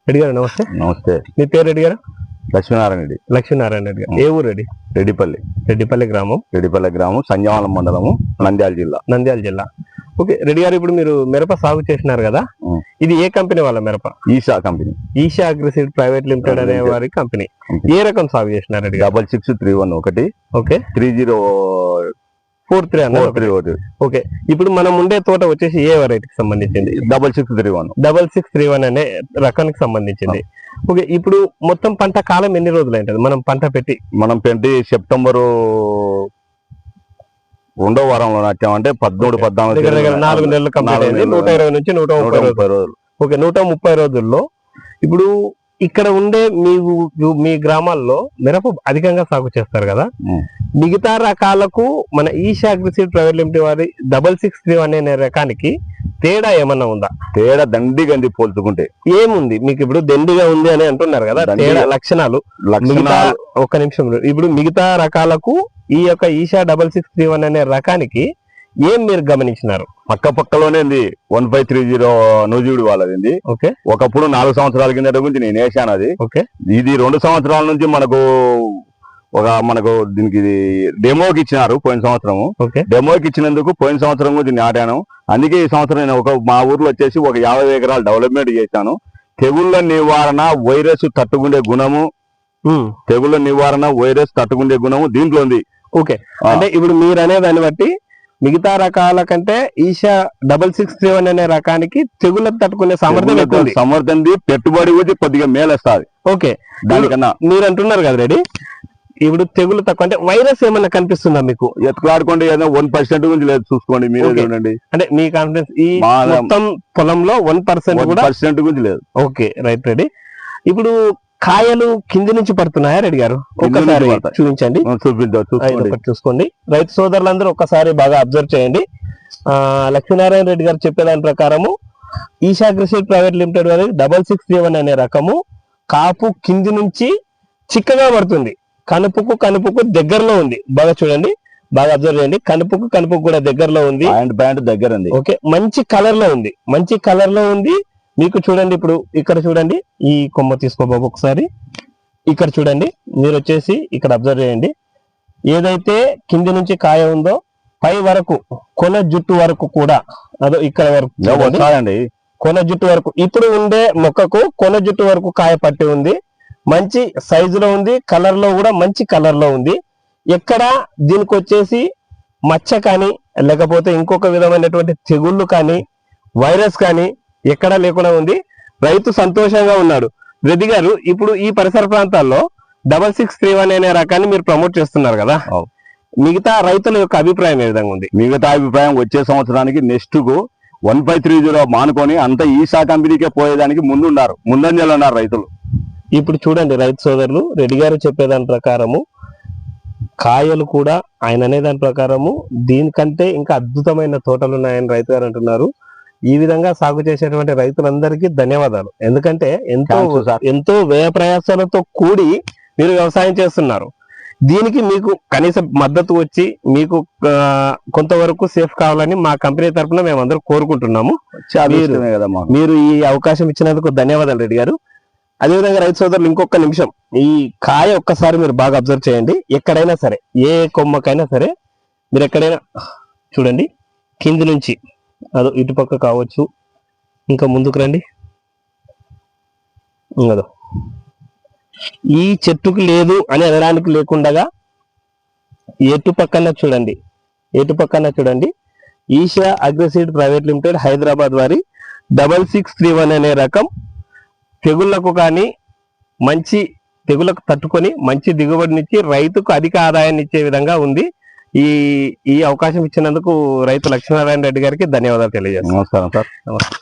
రెడ్డి గారు నమస్తే. నమస్తే. మీ పేరు రెడ్డి గారు? లక్ష్మీనారాయణ రెడ్డి. లక్ష్మీనారాయణ రెడ్డి గారు. ఏ ఊరు రెడ్డి? రెడ్డిపల్లి గ్రామం, సంజావలం మండలము, నంద్యాల జిల్లా. ఓకే రెడ్డి గారు, ఇప్పుడు మీరు మిరప సాగు చేసినారు కదా, ఇది ఏ కంపెనీ వాళ్ళ మిరప? Eesha company. Eesha Agriseed Private Limited అనే వారి కంపెనీ. ఏ రకం సాగు చేసినారు రెడ్డి గారు? 6631 ఒకటి. ఓకే. 3043 అన్నారు. ఓకే. ఇప్పుడు మనం ఉండే తోట వచ్చేసి ఏ వెరైటీకి సంబంధించింది? 6631 అనే రకానికి సంబంధించింది. ఓకే. ఇప్పుడు మొత్తం పంట కాలం ఎన్ని రోజులు అయింటది మనం పంట పెట్టి? సెప్టెంబరు 2వ వారంలో నాటామంటే 13-14 4 నెలలు కంప్లీట్ అయింది. 120 నుంచి 130 రోజులు. ఓకే. 130 రోజుల్లో ఇప్పుడు ఇక్కడ ఉండే మీ గ్రామాల్లో మిరప అధికంగా సాగు చేస్తారు కదా, మిగతా రకాలకు మన ఈషా అగ్రిసీడ్ ప్రైవేట్ లిమిటెడ్ వారి 6631 అనే రకానికి తేడా ఏమన్నా ఉందా? తేడా దండిగండి పోల్చుకుంటే ఏముంది మీకు? ఇప్పుడు దండిగా ఉంది అని అంటున్నారు కదా, తేడా లక్షణాలు. ఒక్క నిమిషం. ఇప్పుడు మిగతా రకాలకు ఈ యొక్క ఈషా 6631 అనే రకానికి ఏం మీరు గమనించినారు? పక్కలోనే 1530 నూజివీడు వాళ్ళది. ఓకే. ఒకప్పుడు 4 సంవత్సరాల కింద గురించి నేను వేసాను అది. ఓకే. ఇది 2 సంవత్సరాల నుంచి మనకు దీనికి డెమోకి ఇచ్చినారు పోయిన సంవత్సరము. డెమోకి ఇచ్చినందుకు పోయిన సంవత్సరం గురించి నాటాను. అందుకే ఈ సంవత్సరం నేను మా ఊర్లో వచ్చేసి ఒక 50 ఎకరాలు డెవలప్మెంట్ చేశాను. తెగుళ్ళ నివారణ, వైరస్ తట్టుకునే గుణము దీంట్లో ఉంది. ఓకే. అంటే ఇప్పుడు మీరు అనే దాన్ని బట్టి మిగతా రకాల కంటే ఈషా 6631 అనే రకానికి తెగుళ్ళ తట్టుకునే సామర్థ్యం పెట్టుబడి కూడా కొద్దిగా మేలేస్తుంది. ఓకే. దానికన్నా మీరు అంటున్నారు కదా రెడీ, ఇప్పుడు తెగులు తక్కువ అంటే వైరస్ ఏమన్నా కనిపిస్తుందా మీకు? ఎత్తులాడుకోండి, 1% గురించి లేదు, చూసుకోండి మీరే చూడండి. అంటే మీ కాన్ఫిడెన్స్ ఈ మొత్తం పొలంలో 1% గురించి లేదు. Okay, right ready. ఇప్పుడు కాయలు కింది నుంచి పడుతున్నాయా రెడ్డి గారు? ఒక్కసారి చూపించండి. చూసుకోండి. రైతు సోదరులందరూ ఒక్కసారి బాగా అబ్జర్వ్ చేయండి. లక్ష్మీనారాయణ రెడ్డి గారు చెప్పేదాని ప్రకారము ఈషా అగ్రిసీడ్ ప్రైవేట్ లిమిటెడ్ వారి 6631 అనే రకము కాపు కింది నుంచి చిక్కగా పడుతుంది. కనుపుకు దగ్గరలో ఉంది. బాగా చూడండి, బాగా అబ్జర్వ్ చేయండి. కనుపుకు కూడా దగ్గరలో ఉంది. దగ్గర ఉంది. ఓకే. మంచి కలర్ లో ఉంది. మీకు చూడండి, ఇప్పుడు ఇక్కడ చూడండి, ఈ కొమ్మ తీసుకోబాబు ఒకసారి. ఇక్కడ చూడండి, మీరు వచ్చేసి ఇక్కడ అబ్జర్వ్ చేయండి. ఏదైతే కింది నుంచి కాయ ఉందో పై వరకు కొన జుట్టు వరకు కూడా, అదో ఇక్కడ వరకు కొన జుట్టు వరకు, ఇప్పుడు ఉండే మొక్కకు కొన జుట్టు వరకు కాయ పట్టి ఉంది. మంచి సైజులో ఉంది. కలర్ లో కూడా మంచి కలర్ లో ఉంది. ఎక్కడ దీనికి వచ్చేసి మచ్చ కానీ లేకపోతే ఇంకొక విధమైనటువంటి తెగుళ్ళు కానీ వైరస్ కానీ ఎక్కడా లేకుండా ఉంది. రైతు సంతోషంగా ఉన్నాడు. రెడ్డి గారు, ఇప్పుడు ఈ పరిసర ప్రాంతాల్లో 6631 అనే రకాన్ని మీరు ప్రమోట్ చేస్తున్నారు కదా, మిగతా రైతుల యొక్క అభిప్రాయం ఏ విధంగా ఉంది? మిగతా అభిప్రాయం వచ్చే సంవత్సరానికి నెక్స్ట్ కు 1530 మానుకొని అంత ఈషా కంపెనీకే పోయేదానికి ముందంజలో ఉన్నారు రైతులు. ఇప్పుడు చూడండి రైతు సోదరులు, రెడ్డి గారు చెప్పేదాని ప్రకారము కాయలు కూడా ఆయన అనే దాని ప్రకారము దీనికంటే ఇంకా అద్భుతమైన తోటలు ఉన్నాయని రైతు గారు అంటున్నారు. ఈ విధంగా సాగు చేసేటువంటి రైతులందరికీ ధన్యవాదాలు. ఎందుకంటే ఎంతో వ్యయ ప్రయాసాలతో కూడి మీరు వ్యవసాయం చేస్తున్నారు. దీనికి మీకు కనీస మద్దతు వచ్చి మీకు కొంతవరకు సేఫ్ కావాలని మా కంపెనీ తరఫున మేమందరూ కోరుకుంటున్నాము. మీరు ఈ అవకాశం ఇచ్చినందుకు ధన్యవాదాలు రెడ్డి గారు. అదేవిధంగా రైతు సోదరులు, ఇంకొక నిమిషం, ఈ కాయ ఒక్కసారి మీరు బాగా అబ్జర్వ్ చేయండి. ఎక్కడైనా సరే, ఏ కొమ్మకైనా సరే, మీరు ఎక్కడైనా చూడండి, కింది నుంచి అదో ఇటుపక్క కావచ్చు, ఇంకా ముందుకు రండి, అదో ఈ చెట్టుకు లేదు అని అనడానికి లేకుండా ఎటు పక్కన చూడండి Eesha Agriseed Private Limited Hyderabad వారి 6631 అనే రకం తెగుళ్లకు కానీ తెగుళ్లకు తట్టుకొని మంచి దిగుబడినిచ్చి రైతుకు అధిక ఆదాయాన్ని ఇచ్చే విధంగా ఉంది. ఈ అవకాశం ఇచ్చినందుకు రైతు లక్ష్మీనారాయణ రెడ్డి గారికి ధన్యవాదాలు తెలియజేస్తాను. నమస్కారం సార్. నమస్తే.